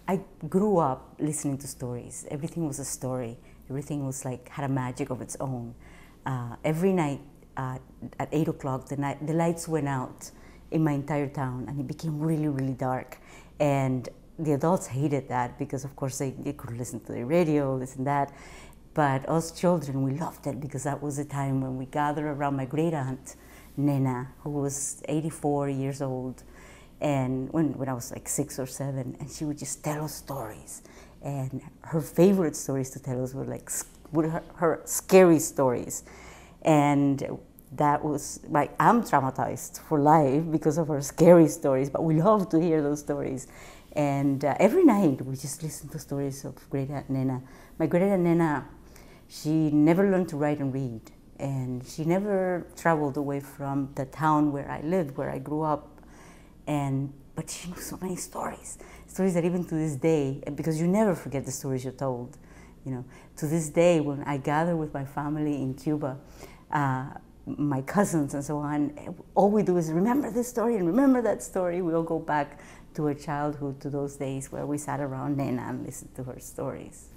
I grew up listening to stories. Everything was a story. Everything was like, had a magic of its own. Every night at 8 o'clock, the lights went out in my entire town, and it became really, really dark. And the adults hated that because, of course, they could listen to the radio, this and that. But us children, we loved it because that was the time when we gathered around my great aunt, Nena, who was 84 years old, and when I was like 6 or 7, and she would just tell us stories. And her favorite stories to tell us were like her scary stories. And that was like, I'm traumatized for life because of her scary stories, but we love to hear those stories. And every night we just listen to stories of Great Aunt Nena. My Great Aunt Nena, she never learned to write and read, and she never traveled away from the town where I lived, where I grew up. But she knew so many stories that even to this day, because you never forget the stories you're told, you know. To this day, when I gather with my family in Cuba, my cousins and so on, all we do is remember this story and remember that story. We all go back to our childhood, to those days where we sat around Nena and listened to her stories.